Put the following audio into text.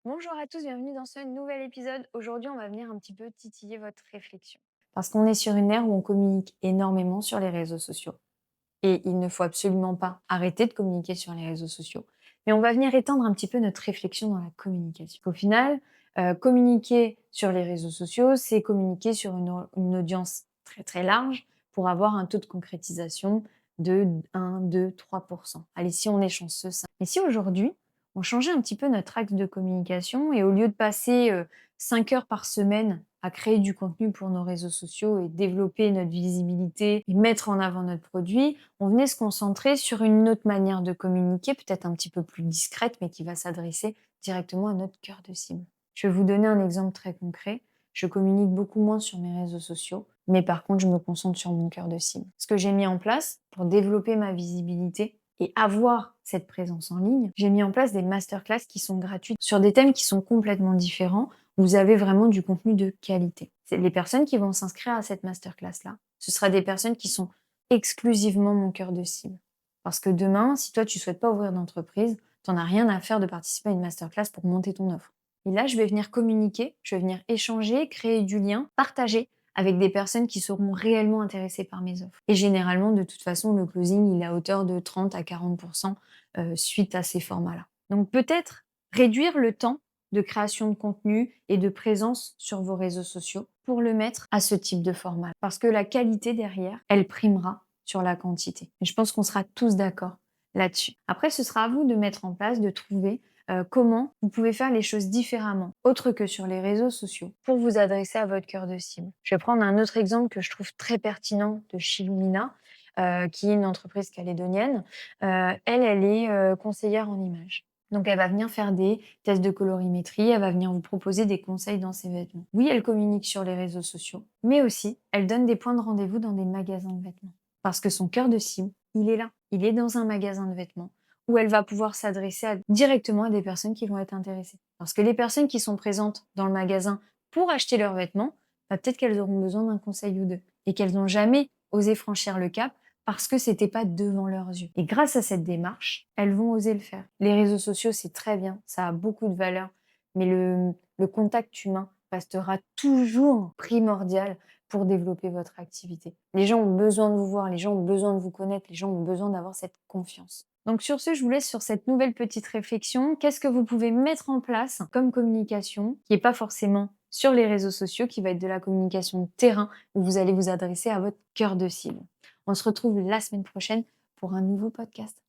Bonjour à tous, bienvenue dans ce nouvel épisode. Aujourd'hui, on va venir un petit peu titiller votre réflexion. Parce qu'on est sur une ère où on communique énormément sur les réseaux sociaux. Et il ne faut absolument pas arrêter de communiquer sur les réseaux sociaux. Mais on va venir étendre un petit peu notre réflexion dans la communication. Au final, communiquer sur les réseaux sociaux, c'est communiquer sur une audience très très large pour avoir un taux de concrétisation de 1, 2, 3%. Allez, si on est chanceux, ça. Mais si aujourd'hui, on changeait un petit peu notre axe de communication et au lieu de passer 5 heures par semaine à créer du contenu pour nos réseaux sociaux et développer notre visibilité et mettre en avant notre produit, on venait se concentrer sur une autre manière de communiquer, peut-être un petit peu plus discrète, mais qui va s'adresser directement à notre cœur de cible. Je vais vous donner un exemple très concret. Je communique beaucoup moins sur mes réseaux sociaux, mais par contre, je me concentre sur mon cœur de cible. Ce que j'ai mis en place pour développer ma visibilité et avoir cette présence en ligne, j'ai mis en place des masterclass qui sont gratuites sur des thèmes qui sont complètement différents. Vous avez vraiment du contenu de qualité. C'est les personnes qui vont s'inscrire à cette masterclass-là. Ce sera des personnes qui sont exclusivement mon cœur de cible. Parce que demain, si toi, tu souhaites pas ouvrir d'entreprise, tu n'en as rien à faire de participer à une masterclass pour monter ton offre. Et là, je vais venir communiquer, je vais venir échanger, créer du lien, partager avec des personnes qui seront réellement intéressées par mes offres. Et généralement, de toute façon, le closing, il est à hauteur de 30 à 40% suite à ces formats-là. Donc peut-être réduire le temps de création de contenu et de présence sur vos réseaux sociaux pour le mettre à ce type de format. Parce que la qualité derrière, elle primera sur la quantité. Et je pense qu'on sera tous d'accord là-dessus. Après, ce sera à vous de mettre en place, de trouver comment vous pouvez faire les choses différemment, autre que sur les réseaux sociaux, pour vous adresser à votre cœur de cible. Je vais prendre un autre exemple que je trouve très pertinent de Shilmina, qui est une entreprise calédonienne. Elle est conseillère en images. Donc, elle va venir faire des tests de colorimétrie, elle va venir vous proposer des conseils dans ses vêtements. Oui, elle communique sur les réseaux sociaux, mais aussi, elle donne des points de rendez-vous dans des magasins de vêtements. Parce que son cœur de cible, il est là. Il est dans un magasin de vêtements où elle va pouvoir s'adresser directement à des personnes qui vont être intéressées. Parce que les personnes qui sont présentes dans le magasin pour acheter leurs vêtements, bah, peut-être qu'elles auront besoin d'un conseil ou deux et qu'elles n'ont jamais osé franchir le cap parce que c'était pas devant leurs yeux. Et grâce à cette démarche, elles vont oser le faire. Les réseaux sociaux, c'est très bien, ça a beaucoup de valeur, mais le contact humain restera toujours primordial pour développer votre activité. Les gens ont besoin de vous voir, les gens ont besoin de vous connaître, les gens ont besoin d'avoir cette confiance. Donc sur ce, je vous laisse sur cette nouvelle petite réflexion. Qu'est-ce que vous pouvez mettre en place comme communication qui n'est pas forcément sur les réseaux sociaux, qui va être de la communication de terrain où vous allez vous adresser à votre cœur de cible. On se retrouve la semaine prochaine pour un nouveau podcast.